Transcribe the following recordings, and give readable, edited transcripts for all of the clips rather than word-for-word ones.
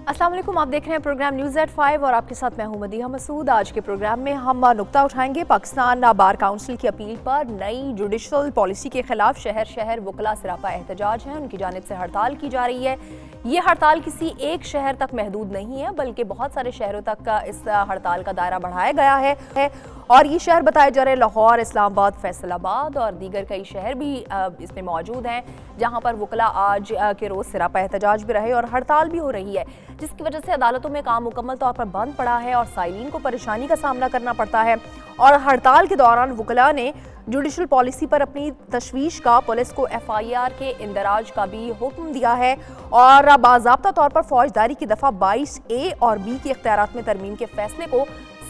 अस्सलाम वालेकुम, आप देख रहे हैं प्रोग्राम न्यूज़ एट 5 और आपके साथ मैं हूं मदीहा मसूद। आज के प्रोग्राम में हम नुक्ता उठाएंगे पाकिस्तान बार काउंसिल की अपील पर। नई जुडिशल पॉलिसी के खिलाफ शहर शहर वकला सरापा एहतजाज हैं, उनकी जानिब से हड़ताल की जा रही है। ये हड़ताल किसी एक शहर तक महदूद नहीं है बल्कि बहुत सारे शहरों तक इस हड़ताल का दायरा बढ़ाया गया है और ये शहर बताए जा रहे हैं लाहौर, इस्लामाबाद, फैसलाबाद और दीगर कई शहर भी इसमें मौजूद हैं, जहां पर वकला आज के रोज़ सरापा एहतजाज भी रहे और हड़ताल भी हो रही है, जिसकी वजह से अदालतों में काम मुकम्मल तौर पर बंद पड़ा है और साइलिन को परेशानी का सामना करना पड़ता है। और हड़ताल के दौरान वकला ने जुडिशल पॉलिसी पर अपनी तशवीश का पुलिस को FIR के इंदराज का भी हुक्म दिया है और बाज़ाब्ता तौर पर फौजदारी की दफ़ा 22A और B के इख्तियारात में तरमीम के फैसले को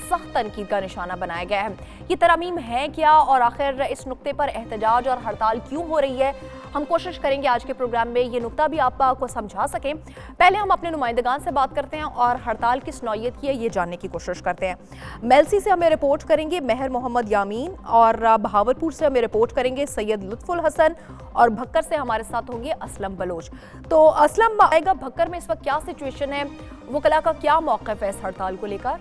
सख्त तनकीद का निशाना बनाया गया है। ये तरमीम है क्या और आखिर इस नुक्ते पर एहतजाज और हड़ताल क्यों हो रही है, हम कोशिश करेंगे आज के प्रोग्राम में ये नुक्ता भी आपको समझा सकें। पहले हम अपने नुमाइंदगान से बात करते हैं और हड़ताल किस नौयत की है ये जानने की कोशिश करते हैं। मेलसी से हमें रिपोर्ट करेंगे महर मोहम्मद यामीन और बहावलपुर से हमें रिपोर्ट करेंगे सैयद लुत्फुल हसन और भक्कर से हमारे साथ होंगे असलम बलोच। तो असलम आएगा, भक्कर में इस वक्त क्या सिचुएशन है, वकला का क्या मौक़िफ़ है इस हड़ताल को लेकर?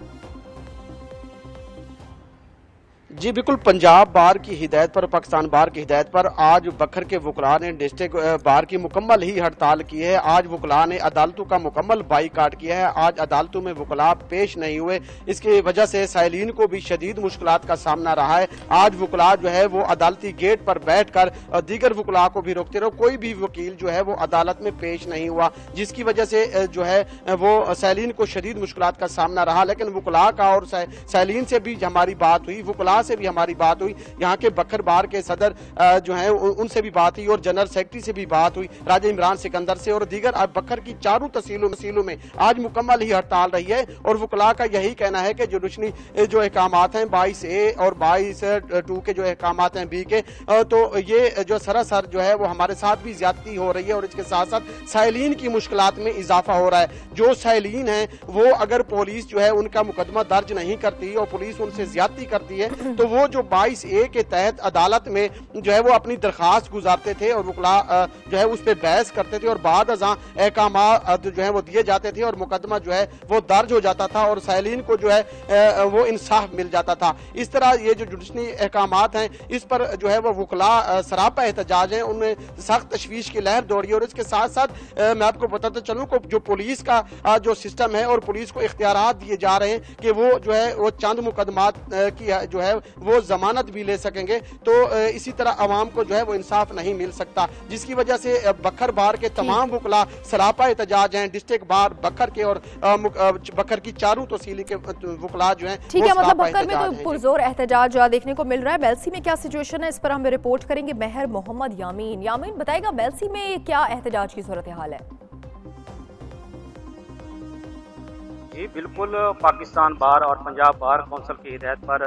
जी बिल्कुल, पंजाब बार की हिदायत पर, पाकिस्तान बार की हिदायत पर आज बखर के वकला ने डिस्ट्रिक्ट बार की मुकम्मल ही हड़ताल की है। आज वकला ने अदालतों का मुकम्मल बाईकाट किया है। आज अदालतों में वकला पेश नहीं हुए, इसकी वजह से साइलिन को भी शदीद मुश्किलात का सामना रहा है। आज वकला जो है वो अदालती गेट पर बैठ कर दीगर वकला को भी रोकते रहो, कोई भी वकील जो है वो अदालत में पेश नहीं हुआ, जिसकी वजह से जो है वो साइलिन को शदीद मुश्किलात का सामना रहा। लेकिन वकला का और साइलिन से भी हमारी बात हुई, वकला से भी हमारी बात हुई, यहाँ के बखर बार के सदर जो है उनसे भी बात हुई और जनरल सेक्रेटरी से भी बात हुई, राजा इमरान सिकंदर से, और दीगर बखर की चारों तहसीलों में आज मुकम्मल ही हड़ताल रही है। और वकला का यही कहना है कि जुडिशरी जो अहकामात हैं 22A और 22(2) के जो अहकामात हैं B के, तो ये जो सरासर जो है वो हमारे साथ भी ज्यादती हो रही है और इसके साथ साथ साइलिन की मुश्किलात में इजाफा हो रहा है। जो साइलिन है वो अगर पुलिस जो है उनका मुकदमा दर्ज नहीं करती और पुलिस उनसे ज्यादती करती है तो वो जो 22A के तहत अदालत में जो है वो अपनी दरखास्त गुजारते थे और वकला जो है उस पर बहस करते थे और बाद अज़ां अहकामात जो है वो दिए जाते थे और मुकदमा जो है वो दर्ज हो जाता था और साइलिन को जो है वो इंसाफ मिल जाता था। इस तरह ये जो जुडिशरी अहकामात हैं इस पर जो है वो वकला सरापा एहतजाज हैं, उनमें सख्त तशवीश की लहर दौड़ी है। और इसके साथ साथ मैं आपको बताता चलूँ को जो पुलिस का जो सिस्टम है और पुलिस को इख्तियारात दिए जा रहे हैं कि वो जो है वो चंद मुकदमात की जो है वो जमानत भी ले सकेंगे, तो इसी तरह अवाम को जो है वो इंसाफ नहीं मिल सकता, जिसकी वजह से बखर बार के तमाम वकला सरापा एहतजाज हैं। डिस्ट्रिक्ट बार बखर के और बखर की चारों तहसील के वकला जो हैं, ठीक है, मतलब बखर में तो पुरजोर एहतजाज देखने को मिल रहा है। बेलसी में क्या सिचुएशन है, इस पर हम रिपोर्ट करेंगे महर मोहम्मद यामीन बताएगा बेलसी में क्या एहतजाज की सूरत हाल है? जी बिल्कुल, पाकिस्तान बार और पंजाब बार काउंसिल की हिदायत पर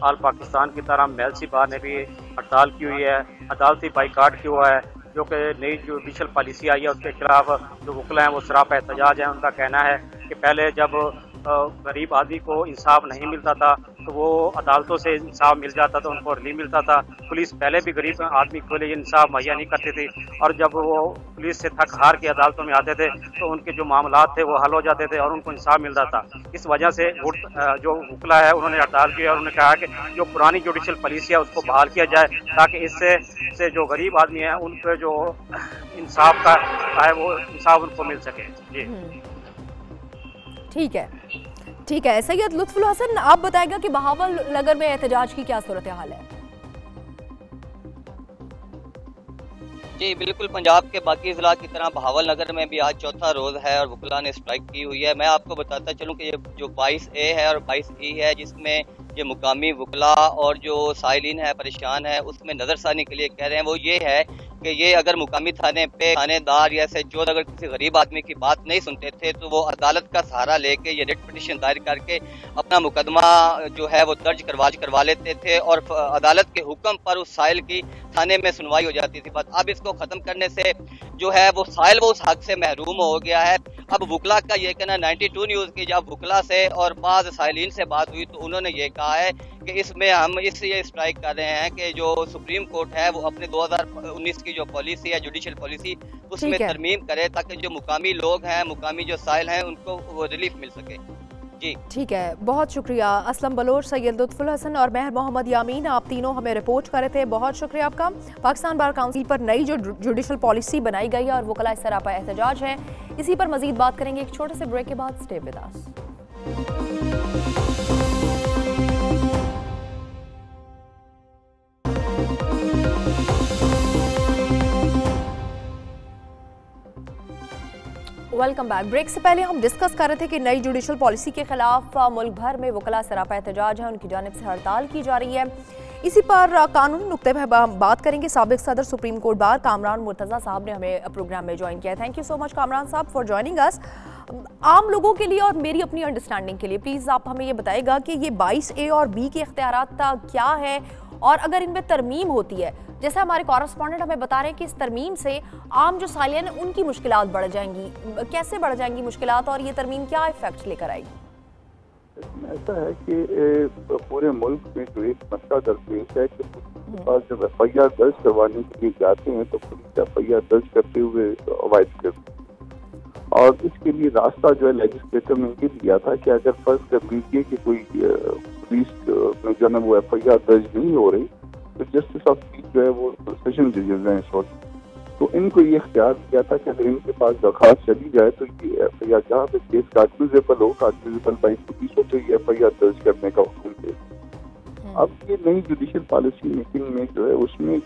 आल पाकिस्तान की तरह मेलसी बार ने भी हड़ताल की हुई है, अदालती बाईकाट किया हुआ है। जो कि नई जुडिशल पॉलिसी आई है उसके खिलाफ जो वकला हैं वो सरापा एहतजाज हैं। उनका कहना है कि पहले जब गरीब आदमी को इंसाफ नहीं मिलता था तो वो अदालतों से इंसाफ मिल जाता था, उनको रिलीफ मिलता था। पुलिस पहले भी गरीब आदमी को लिए इंसाफ मुहैया नहीं करती थी और जब वो पुलिस से थक हार के अदालतों में आते थे तो उनके जो मामलात थे वो हल हो जाते थे और उनको इंसाफ मिलता था। इस वजह से जो वकला है उन्होंने हड़ताल की और उन्होंने कहा कि जो पुरानी जुडिशल पॉलिसी है उसको बहाल किया जाए ताकि इससे जो गरीब आदमी है उन पर जो इंसाफ का है वो इंसाफ उनको मिल सके। जी ठीक है सैयद लुत्फुल हसन, आप बताएगा कि बहावल नगर में एहतजाज की क्या सूरत हाल है? जी बिल्कुल, पंजाब के बाकी जिला की तरह बहावल नगर में भी आज चौथा रोज है और वकला ने स्ट्राइक की हुई है। मैं आपको बताता चलूं कि ये जो 22A है और 22E है जिसमें ये मुकामी वकला और जो साइलिन है परेशान है उसमें नजरसानी के लिए कह रहे हैं वो ये है कि ये अगर मुकामी थाने पे थानेदार या SHO अगर किसी गरीब आदमी की बात नहीं सुनते थे तो वो अदालत का सहारा लेके ये रिट पिटीशन दायर करके अपना मुकदमा जो है वो दर्ज करवा लेते थे और अदालत के हुक्म पर उस साइल की थाने में सुनवाई हो जाती थी। बस अब इसको खत्म करने से जो है वो साइल वो उस हक से महरूम हो गया है। अब वुकला का ये कहना 92 न्यूज की जब वुकला से और बाज साइलिन से बात हुई तो उन्होंने ये कहा है कि इसमें हम इसलिए स्ट्राइक कर रहे हैं कि जो सुप्रीम कोर्ट है वो अपने 2019 की जो पॉलिसी है जुडिशियल पॉलिसी उसमें तरमीम करे ताकि जो मुकामी लोग हैं मुकामी जो साइल हैं उनको वो रिलीफ मिल सके। जी ठीक है, बहुत शुक्रिया असलम बलोच, सैयद लुत्फुल हसन और महर मोहम्मद यामीन, आप तीनों हमें रिपोर्ट कर रहे थे, बहुत शुक्रिया आपका। पाकिस्तान बार काउंसिल पर नई जो जुडिशल पॉलिसी बनाई गई है और वकला सरापा एहतजाज है, इसी पर मजीद बात करेंगे एक छोटे से ब्रेक के बाद। Stay with us. Welcome back. Break से पहले हम डिस्कस कर रहे थे कि नई जुडिशल पॉलिसी के खिलाफ मुल्क भर में वकला सरापा एहतजाज है, उनकी जानिब से हड़ताल की जा रही है। इसी पर कानूनी नुक्ते पर हम बात करेंगे। साबिक सदर supreme court bar Kamran Murtaza साहब ने हमें प्रोग्राम में ज्वाइन किया है। Thank you so much Kamran साहब फॉर ज्वाइनिंग अस। आम लोगों के लिए और मेरी अपनी अंडरस्टैंडिंग के लिए प्लीज़ आप हमें ये बताइएगा कि ये 22A और B के इख्तियारात क्या है और अगर इनमें तरमीम होती है, जैसे हमारे कॉरेस्पॉन्डेंट हमें बता रहे हैं कि इस तरमीम से आम जो सालियान हैं उनकी मुश्किलात बढ़ जाएंगी, कैसे बढ़ जाएंगी मुश्किलात और ये तरमीम क्या इफेक्ट लेकर आएगी? ऐसा है कि पूरे मुल्क में जो एक मसला दरपेश है कि पास जब FIR दर्ज करवाने के लिए जाते हैं तो पुलिस FIR दर्ज करते हुए अवॉइड करती है और इसके लिए रास्ता जो है लेजिस्लेटर ने ये दिया था कि अगर फर्ज कर लीजिए कि कोई पुलिस में जो है वो FIR दर्ज नहीं हो रही तो जस्टिस ऑफ पीस जो है वो सेशन जजेस हैं इस वक्त, तो इनको ये इख्तियार दिया था कि अगर इनके पास दरख्वास्त चली जाए तो ये FIR जहाँ पे केस कागनिजेबल हो, कागनिजेबल बाई पुलिस हो तो ये FIR दर्ज करने का हुक्म दे। अब ये नई जुडिशियल पॉलिसी मेकिंग में जो है उसमें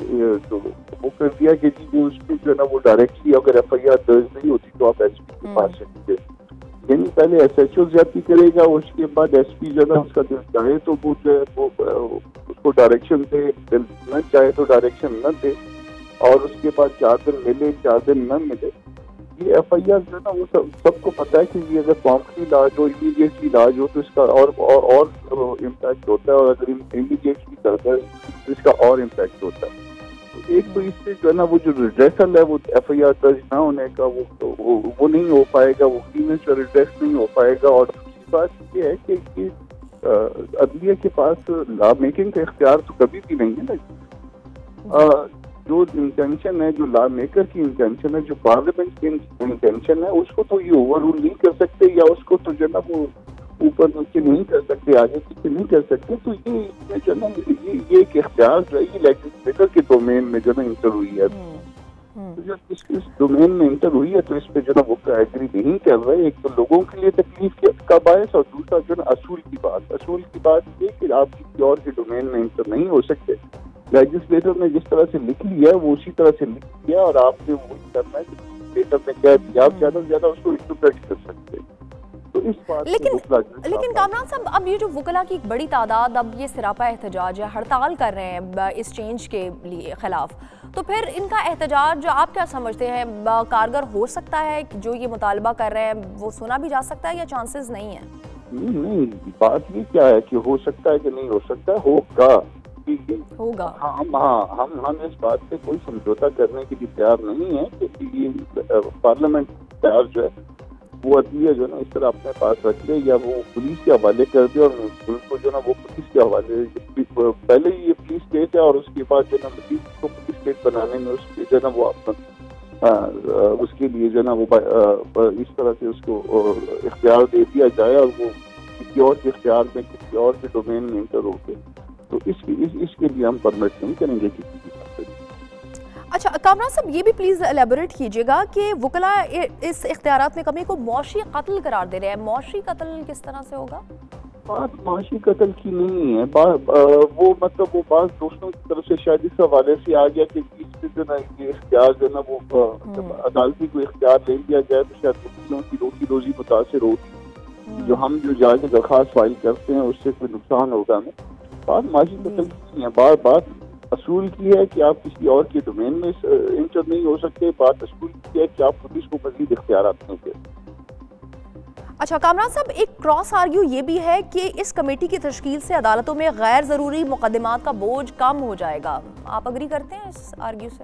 जो वो कर दिया कि जी जो उसमें जो है ना वो डायरेक्टली अगर FIR दर्ज नहीं होती तो आप SP के पास चलिए, यानी पहले SHO ज्यादती करेगा, उसके बाद SP जो है ना उसका दिल चाहे तो वो जो है वो उसको डायरेक्शन दे, दिल न चाहे तो डायरेक्शन न दे और उसके बाद 4 दिन मिले 4 दिन न मिले। ये FIR जो है ना वो सबको पता है कि ये अगर प्रॉम्प्टली इलाज हो, इमीडिएटली इलाज हो तो इसका और इम्पैक्ट होता है और अगर इमीडिएटली करता है तो इसका और इम्पैक्ट होता है। तो एक तो इससे जो है ना वो जो रिड्रेसल है वो FIR दर्ज ना होने का वो नहीं हो पाएगा, वो क्लीनेस और रिड्रेस नहीं हो पाएगा। और दूसरी बात ये है कि अदलिया के पास लॉ मेकिंग का इख्तियार तो कभी भी नहीं है ना। जो इंटेंशन है, जो लॉ मेकर की इंटेंशन है, जो पार्लियामेंट की इंटेंशन है, उसको तो ये ओवर रूल नहीं कर सकते या उसको तो जो है ना वो ऊपर नीचे नहीं कर सकते, आगे पीछे नहीं कर सकते। तो ये जो है ना ये एक इख्तियार जो है ये लेजिस्लेटर के डोमेन में जो है ना इंटर हुई है। तो जब इस डोमेन में इंटर हुई है तो इस पे जो है ना वो एग्री नहीं कर रहे। एक तो लोगों के लिए तकलीफ का बायस और दूसरा जो है ना असूल की बात ये कि आप किसी और के डोमेन में इंटर नहीं हो सकते। लेजिस्लेटर ने जिस तरह से लिख लिया है वो उसी तरह से लिख लिया और आपने वही करना है कि लेजिस्लेटर ने कह दिया, आप ज्यादा से ज्यादा उसको इंटरप्रेट कर सकते हैं। तो इस बात लेकिन कामरान साहब, अब ये जो वकला की एक बड़ी तादाद अब ये सरापा एहतजाज है, हड़ताल कर रहे हैं इस चेंज के लिए खिलाफ, तो फिर इनका एहतजाज आप क्या समझते हैं कारगर हो सकता है कि जो ये मुतालबा कर रहे हैं वो सुना भी जा सकता है या चांसेस नहीं है? नहीं, बात ये क्या है कि हो सकता है कि नहीं हो सकता है, होगा। हम इस बात पे कोई समझौता करने के लिए तैयार नहीं है कि ये पार्लियामेंट तैयार जो है वो अदलिया जो है ना इस तरह अपने पास रख ले या वो पुलिस के हवाले कर दे और उनको जो ना वो पुलिस के हवाले, पहले ही ये पुलिस स्टेट है और उसके बाद जो ना उसको पुलिस स्टेट बनाने में उसके जो ना वो अपना उसके लिए जो ना वो इस तरह से उसको इख्तियार दे दिया जाए और वो किसी और के इख्तियार में किसी और के डोमेन में इंटर हो गए, तो इसके लिए हम परमिट नहीं करेंगे किसी की बात। अच्छा कामरान साहब, ये भी प्लीज एलेबोरेट कीजिएगा कि वकला इस इख्तियारात में कमी को मौशी कत्ल करार दे रहे हैं। मौशी कत्ल किस तरह से होगा? बात मौशी कत्ल की नहीं है, वो मतलब वो बात दोस्तों की तरफ से शायद इस हवाले से आ गया कि इससे जो ना ये इख्तियार जो ना वो अदालती को इख्तियार ले लिया जाए तो शायद वकीलों की रोटी रोजी मुतासिर होगी, जो हम जो जाके दरख्वास्त फाइल करते हैं उससे कोई नुकसान होगा हमें। बात मौशी कत्ल की नहीं है, बात असूल की है कि आप किसी और के डोमेन में इंटर नहीं हो सकते। बात असूल की है कि आप पुलिस को मजीद इख्तियारात नहीं देते। अच्छा कामरान साहब, एक क्रॉस आर्ग्यू ये भी है कि इस कमेटी की तश्कील से अदालतों में गैर जरूरी मुकदमात का बोझ कम हो जाएगा। आप अग्री करते हैं इस आर्ग्यू से?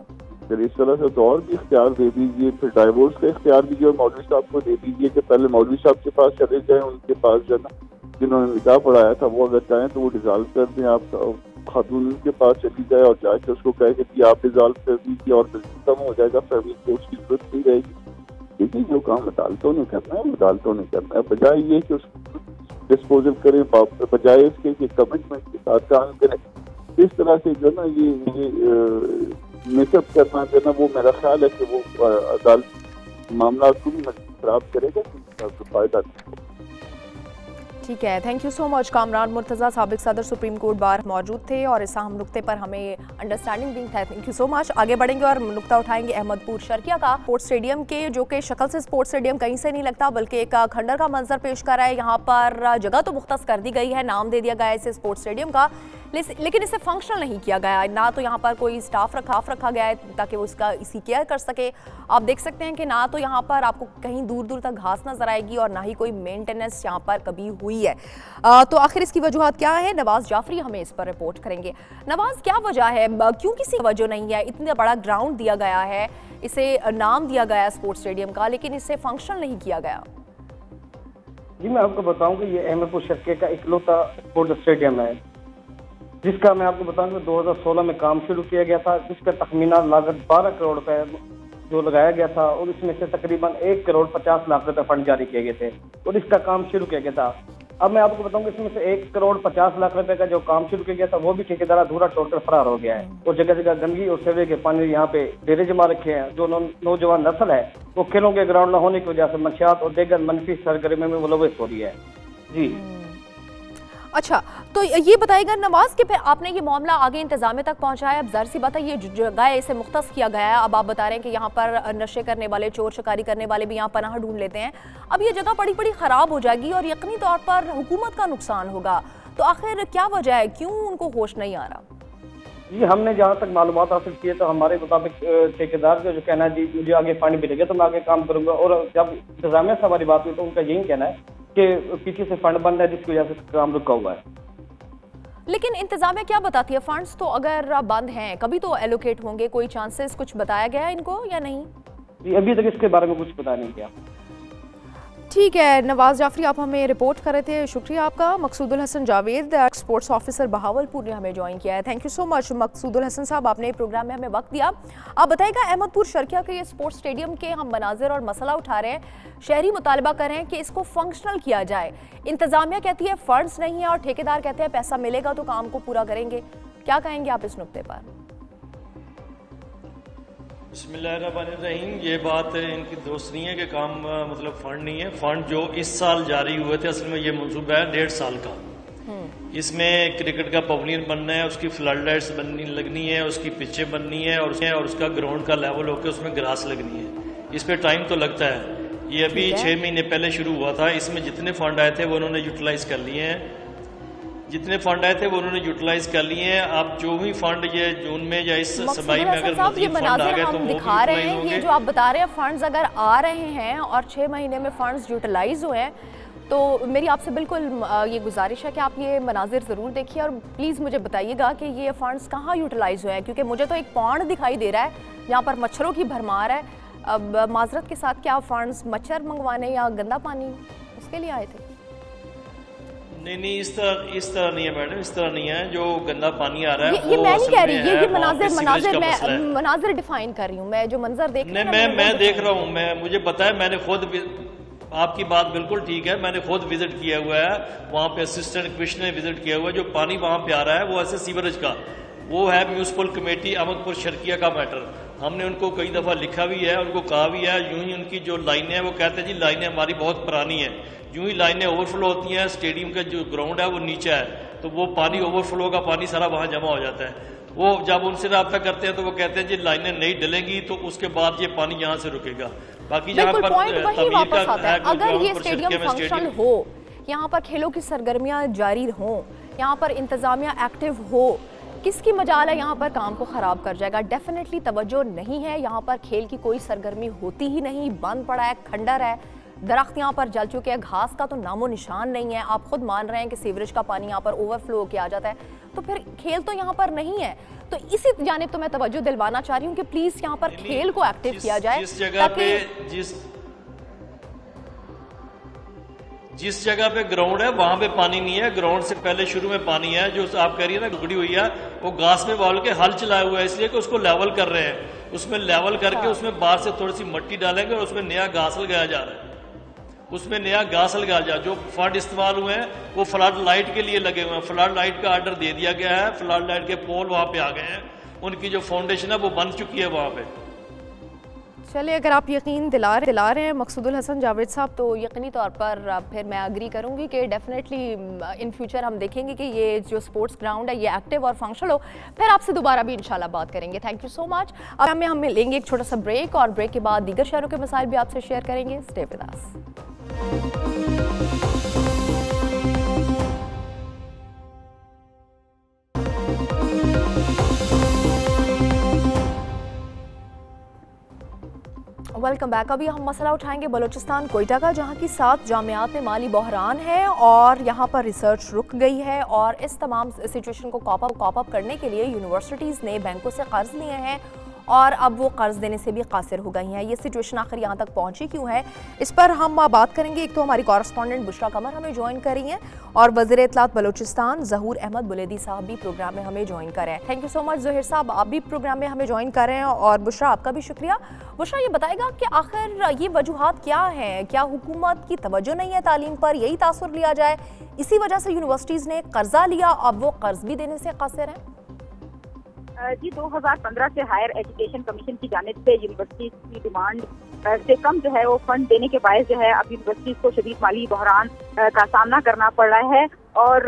अगर इस तरह से तो और भी इख्तियार दे दीजिए, फिर डाइवोर्स का इख्तियार दीजिए और मौलवी साहब को दे दीजिए कि पहले मौलवी साहब के पास चले जाएं, उनके पास जो है ना जिन्होंने निकाह पढ़ाया था वो अगर चाहें तो वो डिजॉल्व कर दें, आप खातून के पास चली जाए और जाके उसको कहे कि आप डिजॉल्व कर दीजिए और खत्म हो जाएगा, फैमिली कोर्ट की जरूरत नहीं रहेगी। देखिए जो काम अदालतों ने करना है वो अदालतों ने करना है, बजाय ये कि उसको डिस्पोजल करें, बजाय इसके कि कमिटमेंट के साथ काम करें। इस तरह से जो ना ये मेकअप करना जो ना वो मेरा ख्याल है कि वो अदालत मामला को भी खराब करेगा, तो फायदा नहीं। ठीक है, thank you so much. Kamran Murtaza साबिक सदर सुप्रीम कोर्ट बार मौजूद थे और इस अहम नुक्ते पर हमें अंडरस्टैंडिंग दी है। Thank you so much. आगे बढ़ेंगे और नुक्ता उठाएंगे अहमदपुर शर्किया का, स्पोर्ट्स स्टेडियम के, जो कि शक्ल से स्पोर्ट्स स्टेडियम कहीं से नहीं लगता बल्कि एक खंडर का मंजर पेश कर रहा है। यहाँ पर जगह तो मुख्तस कर दी गई है, नाम दे दिया गया है इसे स्पोर्ट्स स्टेडियम का, लेकिन इसे फंक्शनल नहीं किया गया है। ना तो यहाँ पर कोई स्टाफ रखा गया है ताकि वो इसकी केयर कर सके। आप देख सकते हैं कि ना तो यहाँ पर आपको कहीं दूर दूर तक घास नजर आएगी और ना ही कोई मेंटेनेंस यहाँ पर कभी हुई है। तो आखिर इसकी वजूहत क्या है, नवाज जाफरी हमें इस पर रिपोर्ट करेंगे। नवाज, क्या वजह है, क्यों किसी वजह नहीं है? इतना बड़ा ग्राउंड दिया गया है, इसे नाम दिया गया है स्पोर्ट्स स्टेडियम का, लेकिन इसे फंक्शनल नहीं किया गया। जी मैं आपको बताऊं कि ये अहमदपुर शर्किया का इकलौता स्पोर्ट्स स्टेडियम है, जिसका मैं आपको बताऊं कि 2016 में काम शुरू किया गया था, जिसका तखमीना लागत 12 करोड़ रुपए जो लगाया गया था और इसमें से तकरीबन 1 करोड़ 50 लाख रुपए फंड जारी किए गए थे और इसका काम शुरू किया गया था। अब मैं आपको बताऊं कि इसमें से 1 करोड़ 50 लाख रुपए का जो काम शुरू किया गया था वो भी ठेकेदार अधूरा छोड़कर फरार हो गया है और जगह जगह गंदगी और सीवरेज के पानी यहाँ पे डेरे जमा रखे हैं। जो नौजवान नस्ल है वो खेलों के ग्राउंड न होने की वजह से मंशियात और दीगर मनफी सरगर्मी में मुलविस हो रही है। जी अच्छा, तो ये बताइएगा नवाज कि फिर आपने ये मामला आगे इंतजामिया तक पहुंचाया। अब ज़ाहिर सी बात है ये जगह है, इसे मुख्तस किया गया है। अब आप बता रहे हैं कि यहाँ पर नशे करने वाले, चोर शिकारी करने वाले भी यहाँ पनाह ढूंढ लेते हैं। अब ये जगह बड़ी ख़राब हो जाएगी और यकीनी तौर पर हुकूमत का नुकसान होगा। तो आखिर क्या वजह है, क्यों उनको होश नहीं आ रहा? जी हमने जहाँ तक मालूमात हासिल किए तो हमारे मुताबिक ठेकेदार का जो कहना है, जी मुझे आगे पानी मिलेगा तो मैं आगे काम करूँगा, और जब इंतजामिया से हमारी बात हुई तो उनका यही कहना है कि पीछे से फंड बंद है जिसकी वजह से काम रुका हुआ है। लेकिन इंतजामिया क्या बताती है, फंड्स तो अगर बंद हैं कभी तो एलोकेट होंगे, कोई चांसेस कुछ बताया गया है इनको या नहीं? जी अभी तक इसके बारे में कुछ पता नहीं किया। ठीक है नवाज जाफरी, आप हमें रिपोर्ट कर रहे थे, शुक्रिया आपका। मकसूदुल हसन जावेद, स्पोर्ट्स ऑफिसर बहावलपुर ने हमें ज्वाइन किया है। Thank you so much Maqsoodul Hasan साहब, आपने प्रोग्राम में हमें वक्त दिया। आप बताइएगा अहमदपुर शर्किया के ये स्पोर्ट्स स्टेडियम के हम मनाजिर और मसला उठा रहे हैं, शहरी मुतालबा कर रहे हैं कि इसको फंक्शनल किया जाए। इंतजामिया कहती है फंड्स नहीं है और ठेकेदार कहते हैं पैसा मिलेगा तो काम को पूरा करेंगे। क्या कहेंगे आप इस नुक्ते पर? बिस्मिल्लाहिर्रहमानिर्रहीम, ये बात इनकी दोस्त नहीं है कि काम मतलब फंड नहीं है। फंड जो इस साल जारी हुए थे, असल में ये मंसूबा है 1.5 साल का। इसमें क्रिकेट का पवेलियन बनना है, उसकी फ्लड लाइट्स बननी लगनी है, उसकी पिचें बननी है और उसका ग्राउंड का लेवल होकर उसमें ग्रास लगनी है। इस पे टाइम तो लगता है। ये अभी 6 महीने पहले शुरू हुआ था। इसमें जितने फंड आए थे वो उन्होंने यूटिलाइज कर लिए हैं, जितने फंड आए थे वो उन्होंने यूटिलाइज कर लिए हैं। आप जो भी फंड ये जून में या इस समाई में अगर मजीद फंड आ गए तो वो दिखा रहे हैं। ये जो आप बता रहे हैं फंड्स अगर आ रहे हैं और 6 महीने में फंड्स यूटिलाइज हुए हैं, तो मेरी आपसे बिल्कुल ये गुजारिश है कि आप ये मनाजिर ज़रूर देखिए और प्लीज़ मुझे बताइएगा कि ये फंड्स कहाँ यूटिलाइज हुए हैं, क्योंकि मुझे तो एक पॉन्ड दिखाई दे रहा है जहाँ पर मच्छरों की भरमार है। अब माजरत के साथ क्या फंड्स मच्छर मंगवाने या गंदा पानी उसके लिए आए थे? नहीं, इस तरह नहीं है मैडम, इस तरह नहीं है। जो गंदा पानी आ रहा है ये मैं नहीं कह रही, ये मनाजिर डिफाइन कर रही हूँ मैं, जो मंजर देख रही हूँ मैं देख रहा हूँ। मुझे पता है, मैंने खुद, आपकी बात बिल्कुल ठीक है, मैंने खुद विजिट किया हुआ है वहाँ पे, असिस्टेंट कमिश्नर ने विजिट किया हुआ है। जो पानी वहाँ पे आ रहा है वो ऐसे सीवरेज का, वो है म्यूनिसिपल कमेटी अहमदपुर शर्किया का मैटर। हमने उनको कई दफ़ा लिखा भी है, उनको कहा भी है। यूं ही उनकी जो लाइनें हैं वो कहते हैं जी लाइनें हमारी बहुत पुरानी है। यूं ही लाइनें ओवरफ्लो होती हैं, स्टेडियम का जो ग्राउंड है वो नीचे है, तो वो पानी ओवरफ्लो का पानी सारा वहाँ जमा हो जाता है। वो जब उनसे रब्ता करते हैं तो वो कहते हैं जी लाइनें नहीं डलेंगी तो उसके बाद ये पानी यहाँ से रुकेगा। बाकी जहाँ पर अगर ये स्टेडियम फंक्शनल हो, यहाँ पर खेलों की सरगर्मियाँ जारी हों, यहाँ पर इंतजामिया एक्टिव हो, किसकी मजाल है यहाँ पर काम को ख़राब कर जाएगा? डेफिनेटली तवज्जो नहीं है, यहाँ पर खेल की कोई सरगर्मी होती ही नहीं, बंद पड़ा है, खंडर है, दरख्त यहाँ पर जल चुके हैं, घास का तो नामो निशान नहीं है। आप खुद मान रहे हैं कि सीवरेज का पानी यहाँ पर ओवरफ्लो होकर आ जाता है। तो फिर खेल तो यहाँ पर नहीं है। तो इसी जानिब तो मैं तवज्जो दिलवाना चाह रही हूँ कि प्लीज यहाँ पर खेल को एक्टिव किया जाए। जिस जगह पे ग्राउंड है वहां पे पानी नहीं है, ग्राउंड से पहले शुरू में पानी है, जो आप कह रही है ना टुकड़ी हुई है, वो घास में वाल के हल चलाया हुआ है, इसलिए कि उसको लेवल कर रहे हैं। उसमें लेवल करके उसमें बाहर से थोड़ी सी मिट्टी डालेंगे और उसमें नया घास लगाया जा रहा है। उसमें नया घास लगाया जा, जो फंड इस्तेमाल हुए हैं वो फ्लड लाइट के लिए लगे हुए हैं। फ्लड लाइट का ऑर्डर दे दिया गया है, फ्लड लाइट के पोल वहां पे आ गए हैं, उनकी जो फाउंडेशन है वो बन चुकी है वहां पे। चलिए, अगर आप यकीन दिला रहे हैं मकसूदुल हसन जावेद साहब, तो यकीनी तौर पर फिर मैं एग्री करूंगी कि डेफिनेटली इन फ्यूचर हम देखेंगे कि ये जो स्पोर्ट्स ग्राउंड है ये एक्टिव और फंक्शनल हो। फिर आपसे दोबारा भी इंशाल्लाह बात करेंगे। Thank you so much. अब हम लेंगे एक छोटा सा ब्रेक और ब्रेक के बाद दीगर शहरों के मसाइल भी आपसे शेयर करेंगे। Stay with us. Welcome back. अभी हम मसला उठाएंगे बलूचिस्तान कोयटा का, जहां की 7 जामियात में माली बहरान है और यहां पर रिसर्च रुक गई है। और इस तमाम सिचुएशन को कॉप अप करने के लिए यूनिवर्सिटीज़ ने बैंकों से कर्ज लिए हैं और अब वो कर्ज देने से भी कासिर हो गई हैं। ये सिचुएशन आखिर यहाँ तक पहुँची क्यों है, इस पर हम बात करेंगे। एक तो हमारी कॉरेस्पॉन्डेंट बुशरा कमर हमें ज्वाइन कर रही हैं और वज़ीर इत्तलात बलूचिस्तान ज़हूर अहमद बुलेदी साहब भी प्रोग्राम में हमें ज्वाइन कर रहे हैं। Thank you so much Zaheer साहब, आप भी प्रोग्राम में हमें ज्वाइन कर रहे हैं और बुशरा आपका भी शुक्रिया। बुशरा, ये बताएगा कि आखिर ये वजूहात क्या हैं? क्या हुकूमत की तवज्जो नहीं है तालीम पर, यही तासुर लिया जाए, इसी वजह से यूनिवर्सिटीज़ ने कर्जा लिया, अब वो कर्ज भी देने से कासिर हैं? जी, 2015 से हायर एजुकेशन कमीशन की जानिब से यूनिवर्सिटीज की डिमांड से कम जो है वो फंड देने के बायस जो है अब यूनिवर्सिटीज को शदीद माली बहरान का सामना करना पड़ रहा है। और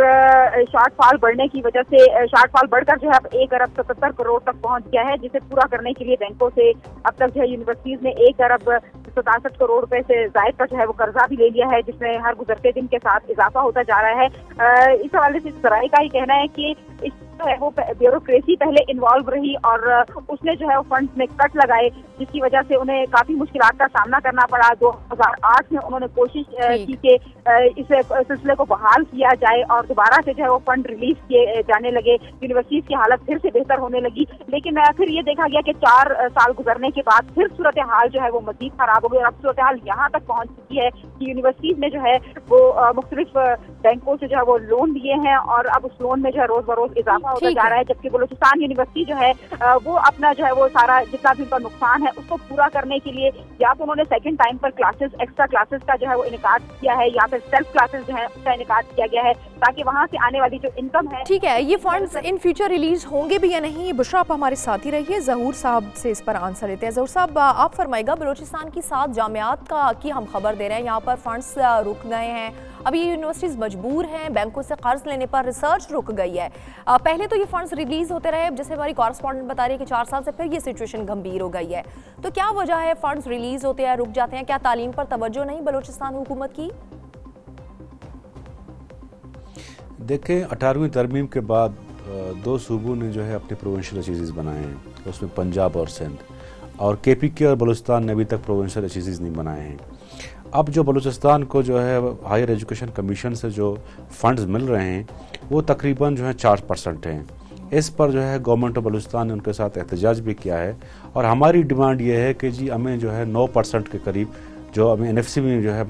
शॉर्टफॉल बढ़ने की वजह से शॉर्टफॉल बढ़कर जो है अब 1 अरब 77 करोड़ तक पहुंच गया है, जिसे पूरा करने के लिए बैंकों से अब तक जो है यूनिवर्सिटीज ने 1 अरब 67 करोड़ रुपए से जायद का जो है वो कर्जा भी ले लिया है, जिसमें हर गुजरते दिन के साथ इजाफा होता जा रहा है। इस हवाले से सराय का ये कहना है कि इस जो है वो ब्यूरोक्रेसी पहले इन्वॉल्व रही और उसने जो है वो फंड्स में कट लगाए, जिसकी वजह से उन्हें काफी मुश्किलात का सामना करना पड़ा। 2008 में उन्होंने कोशिश की कि इस सिलसिले को बहाल किया जाए और दोबारा से जो है वो फंड रिलीज किए जाने लगे, यूनिवर्सिटीज की हालत फिर से बेहतर होने लगी। लेकिन फिर ये देखा गया कि 4 साल गुजरने के बाद फिर सूरत हाल जो है वो मजीद खराब हो गई और अब सूरत हाल यहाँ तक पहुंच चुकी है कि यूनिवर्सिटीज ने जो है वो मुख्तलिफ बैंकों से जो है वो लोन लिए हैं और अब उस लोन में जो है रोज बरोज इजाफा होता जा रहा है। जबकि बलूचिस्तान यूनिवर्सिटी जो है वो अपना जो है वो सारा जितना भी उनका नुकसान है उसको पूरा करने के लिए या तो उन्होंने सेकंड टाइम पर क्लासेस, एक्स्ट्रा क्लासेस का जो है वो इनेकाद किया है या फिर सेल्फ क्लासेस जो है उसका इनेकाद किया गया है, ताकि वहाँ से आने वाली जो इनकम है। ठीक है, ये फंड्स इन फ्यूचर रिलीज होंगे भी या नहीं? बुशरा, आप हमारे साथ ही रहिए, ज़हूर साहब से इस पर आंसर लेते हैं। ज़हूर साहब, आप फरमाइएगा, बलूचिस्तान की 7 जामियात की हम खबर दे रहे हैं, यहाँ पर फंड्स रुक गए हैं, अभी ये यूनिवर्सिटीज़ मजबूर हैं बैंकों से कर्ज लेने पर, रिसर्च रुक गई है। पहले तो ये फंड्स रिलीज होते रहे, जैसे हमारी कॉरेस्पॉन्डेंट बता रही है कि 4 साल से फिर ये सिचुएशन गंभीर हो गई है। तो क्या वजह है फंड्स रिलीज होते हैं रुक जाते हैं? क्या तालीम पर तवज्जो नहीं बलूचिस्तान हुकूमत की? देखें, 18वीं तरमीम के बाद 2 सूबों ने जो है अपने प्रोविंशियल अचीज़ बनाए हैं, उसमें पंजाब और सिंध, और KPK और बलूचिस्तान ने अभी तक प्रोविंशियल अचीज़ नहीं बनाए हैं। अब जो बलूचिस्तान को जो है हायर एजुकेशन कमीशन से जो फंड्स मिल रहे हैं वो तकरीबन जो है 4% हैं। इस पर जो है गवर्नमेंट ऑफ बलूचिस्तान ने उनके साथ एहतजाज भी किया है और हमारी डिमांड ये है कि जी हमें जो है 9% के करीब जो हमें NFC में जो है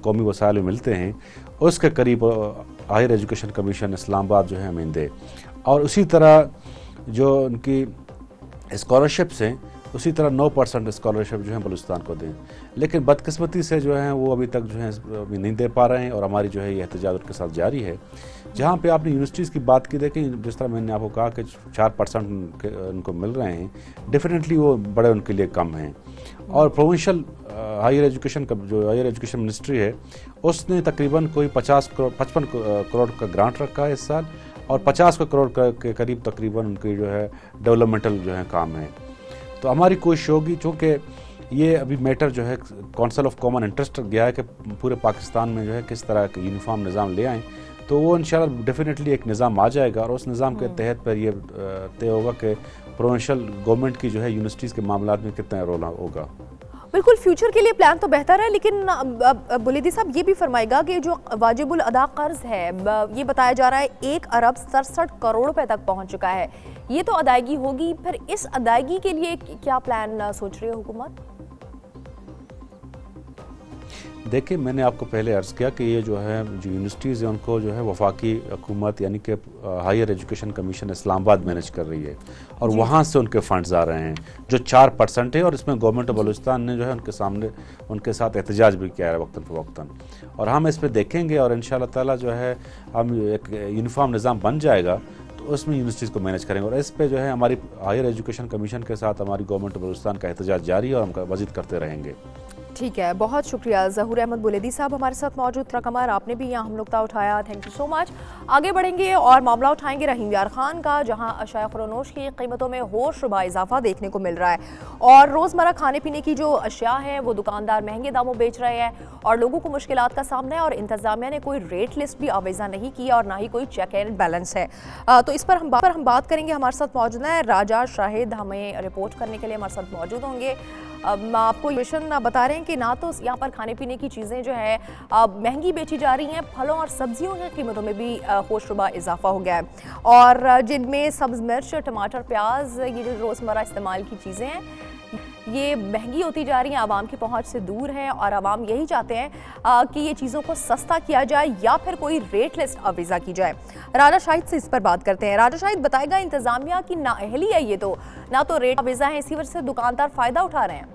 कौमी वसाइल में मिलते हैं उसके करीब हायर एजुकेशन कमीशन इस्लामाबाद जो है हमें दे, और उसी तरह जो उनकी स्कॉलरशिप्स हैं उसी तरह 9% स्कॉलरशिप जो है बलूचिस्तान को दें। लेकिन बदकिस्मती से जो है वो अभी तक जो है अभी नहीं दे पा रहे हैं और हमारी जो है ये एहतजाज उनके साथ जारी है। जहाँ पे आपने यूनिवर्सिटीज़ की बात की, देखें जिस तरह मैंने आपको कहा कि 4% उनको मिल रहे हैं, डेफिनेटली वो बड़े उनके लिए कम हैं। और प्रोविंशियल हायर एजुकेशन का जो हायर एजुकेशन मिनिस्ट्री है उसने तकरीबन कोई 55 करोड़ का ग्रांट रखा है इस साल और 50 करोड़ के करीब तकरीबन उनकी जो है डेवलपमेंटल जो है काम है। तो हमारी कोशिश होगी, चूँकि ये अभी मैटर जो है काउंसिल ऑफ कॉमन इंटरेस्ट गया है कि पूरे पाकिस्तान में जो है किस तरह का यूनिफॉर्म निज़ाम ले आएँ, तो वो इंशाल्लाह डेफिनेटली एक निज़ाम आ जाएगा और उस निज़ाम के तहत पर ये तय होगा कि प्रोविंशियल गवर्नमेंट की जो है यूनिवर्सिटीज़ के मामलों में कितना रोल होगा। बिल्कुल, फ्यूचर के लिए प्लान तो बेहतर है, लेकिन बुलेदी साहब ये भी फरमाएगा कि जो वाजिबुल अदा कर्ज है, ये बताया जा रहा है 1 अरब 67 करोड़ रुपए तक पहुंच चुका है। ये तो अदायगी होगी, फिर इस अदायगी के लिए क्या प्लान सोच रही है हुकूमत? देखिए, मैंने आपको पहले अर्ज़ किया कि ये जो है जो यूनिवर्सिटीज़ हैं उनको जो है वफाकी हुकूमत यानी कि higher education commission Islamabad manage कर रही है और वहाँ से उनके फंड्स आ रहे हैं जो 4% है, और इसमें गवर्नमेंट ऑफ बलूचिस्तान ने जो है उनके सामने उनके साथ एहतजाज भी किया है वक्तन फ़वक्तन, और हम इस पर देखेंगे और इंशाअल्लाह ताला जो है हम एक यूनिफॉर्म निज़ाम बन जाएगा तो उसमें यूनिवर्सिटीज़ को मैनेज करेंगे। और इस पे जो है हमारी हायर एजुकेशन कमीशन के साथ हमारी गवर्नमेंट ऑफ बलूचिस्तान का एहतजाज जारी है और हम मज़ीद करते रहेंगे। ठीक है, बहुत शुक्रिया ज़हूर अहमद बुलेदी साहब हमारे साथ मौजूद था। कमर, आपने भी यहाँ हम नुक्ता उठाया, थैंक यू सो मच। आगे बढ़ेंगे और मामला उठाएंगे रहीम यार खान का, जहाँ अशाया खुरनोश की कीमतों में होशरुबा इजाफा देखने को मिल रहा है और रोज़मर्रा खाने पीने की जो अशिया हैं वो दुकानदार महंगे दामों बेच रहे हैं और लोगों को मुश्किलात का सामना है, और इंतज़ामिया ने कोई रेट लिस्ट भी आवेज़ा नहीं की और ना ही कोई चेक एंड बैलेंस है। तो इस पर हम बात करेंगे। हमारे साथ मौजूद है राजा शाहिद, हमें रिपोर्ट करने के लिए हमारे साथ मौजूद होंगे। आपको मिशन बता रहे हैं कि ना तो यहाँ पर खाने पीने की चीज़ें जो है महंगी बेची जा रही हैं, फलों और सब्जियों की कीमतों में भी होशरुबा इजाफा हो गया है, और जिनमें सब्ज़ मिर्च, टमाटर, प्याज, ये जो रोज़मर्रा इस्तेमाल की चीज़ें हैं ये महंगी होती जा रही हैं, आवाम की पहुंच से दूर हैं, और आवाम यही चाहते हैं कि ये चीज़ों को सस्ता किया जाए या फिर कोई रेट लिस्ट आवेज़ा की जाए। राजा शाहिद से इस पर बात करते हैं। राजा शाहिद, बताएगा इंतज़ामिया की नाअहली है, ये तो ना तो रेट आवेज़ा है, इसी वजह से दुकानदार फ़ायदा उठा रहे हैं।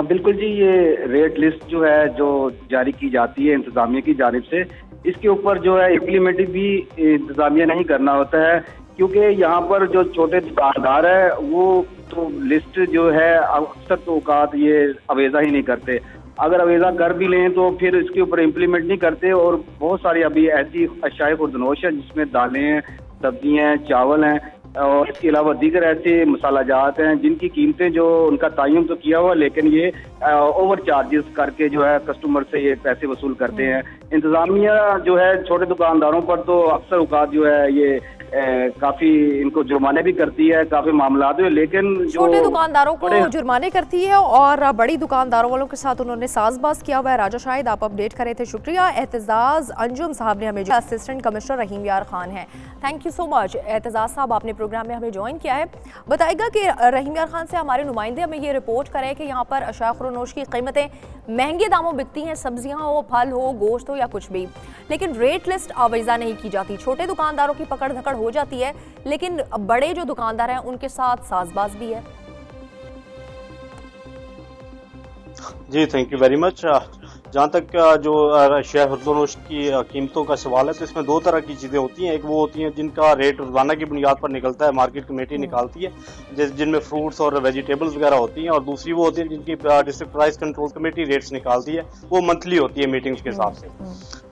बिल्कुल जी, ये रेट लिस्ट जो है जो जारी की जाती है इंतज़ामिया की जानिब से, इसके ऊपर जो है इम्प्लीमेंट भी इंतज़ामिया नहीं करना होता है, क्योंकि यहाँ पर जो छोटे दुकानदार है वो तो लिस्ट जो है अक्सर तो औकात ये अवेज़ा ही नहीं करते। अगर अवेज़ा कर भी लें तो फिर इसके ऊपर इम्प्लीमेंट नहीं करते, और बहुत सारी अभी ऐसी अशाए खुर्दनोश है जिसमें दालें हैं, सब्जियाँ हैं, चावल हैं और इसके अलावा दीगर ऐसे मसाला जात हैं जिनकी कीमतें जो उनका तयन तो किया हुआ, लेकिन ये ओवर चार्जेस करके जो है कस्टमर से ये पैसे वसूल करते हैं। इंतज़ामिया जो है छोटे दुकानदारों पर तो अक्सर औकात जो है ये काफी इनको जुर्माने भी करती है, काफी मामला है, लेकिन छोटे दुकानदारों को जुर्माने करती है और बड़ी दुकानदारों वालों के साथ उन्होंने साजबाज किया हुआ है। राजा शाहिद, आप अपडेट कर रहे थे, शुक्रिया। एतजाज अंजुम साहब ने हमें, असिस्टेंट कमिश्नर रहीम यार खान है, thank you so much Aitzaz साहब, आपने प्रोग्राम में हमें ज्वाइन किया है। बताएगा कि रहीम यार खान से हमारे नुमाइंदे हमें ये रिपोर्ट करें कि यहाँ पर अशाया खुरनोश की कीमतें महंगे दामों बिकती हैं, सब्जियाँ हो, फल हो, गोश्त हो या कुछ भी, लेकिन रेट लिस्ट आवेज़ा नहीं की जाती। छोटे दुकानदारों की पकड़ धकड़ हो जाती है, लेकिन बड़े जो दुकानदार हैं उनके साथ साजबाज भी है। जी, थैंक यू वेरी मच। जहाँ तक जो अशिया खुर्दनोश की कीमतों का सवाल है तो इसमें दो तरह की चीज़ें होती हैं। एक वो होती हैं जिनका रेट रोज़ाना की बुनियाद पर निकलता है, मार्केट कमेटी निकालती है, जिनमें फ्रूट्स और वेजिटेबल्स वगैरह होती हैं, और दूसरी वो होती है जिनकी district price control committee rates निकालती है, वो मंथली होती है मीटिंग्स के हिसाब से।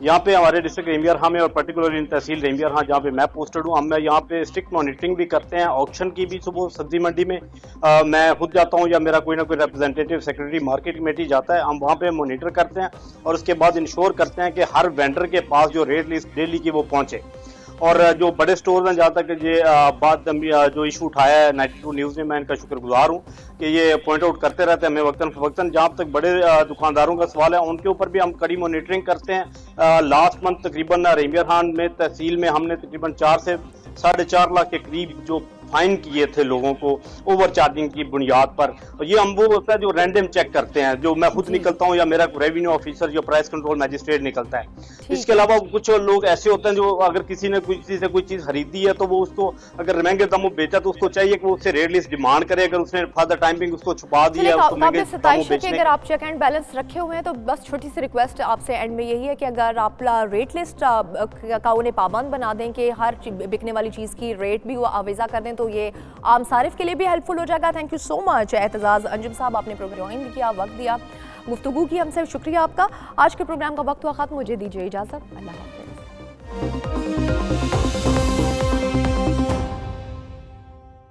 यहाँ पे हमारे डिस्ट्रिक्ट रहीम यार खान में और पर्टिकुलरली इन तहसील रहीम यार खान जहाँ पे मैं पोस्टेड हूँ, हम यहाँ पे स्ट्रिक्ट मॉनिटरिंग भी करते हैं। ऑक्शन की भी सुबह सब्जी मंडी में मैं खुद जाता हूँ या मेरा कोई ना कोई रिप्रेजेंटेटिव सेक्रेटरी मार्केट कमेटी जाता है, हम वहाँ पे मॉनिटर करते हैं और उसके बाद इंश्योर करते हैं कि हर वेंडर के पास जो रेट लिस्ट डेली की वो पहुंचे। और जो बड़े स्टोर हैं, जहाँ तक ये बात जो इशू उठाया है 92 न्यूज़ ने, मैं इनका शुक्रगुजार हूँ कि ये पॉइंट आउट करते रहते हैं हमें वक्तन फवक्तन। जहाँ तक बड़े दुकानदारों का सवाल है उनके ऊपर भी हम कड़ी मॉनिटरिंग करते हैं। लास्ट मंथ तकरीबन रहीम यार खान में तहसील में हमने तकरीबन 4 से 4.5 लाख के करीब जो फाइन किए थे लोगों को ओवर चार्जिंग की बुनियाद पर। तो ये हम वो होता है जो रैंडम चेक करते हैं, जो मैं खुद निकलता हूँ या मेरा रेवेन्यू ऑफिसर जो प्राइस कंट्रोल मैजिस्ट्रेट निकलता है। इसके अलावा कुछ लोग ऐसे होते हैं जो अगर किसी ने किसी से कोई चीज खरीदी है तो वो उसको अगर महंगे दामों बेचा तो उसको चाहिए कि वो उससे रेट लिस्ट डिमांड करे। अगर उसने फर्दर टाइमिंग उसको छुपा दिया उसको महंगे दामों बेचने। अगर आप चेक एंड बैलेंस रखे हुए हैं तो बस छोटी सी रिक्वेस्ट आपसे एंड में यही है कि अगर आप रेट लिस्ट का उन्हें पाबंद बना दें कि हर बिकने वाली चीज की रेट भी वो आवेजा कर दें तो ये आम सारिफ के लिए भी हेल्पफुल हो जाएगा। Thank you so much Aitzaz Anjum साहब, आपने प्रोग्राम ज्वाइन किया, वक्त दिया, गुफ्तगू की हमसे, शुक्रिया आपका। आज के प्रोग्राम का वक्त हुआ खत्म, मुझे दीजिए इजाजत, अल्लाह हाफिज़।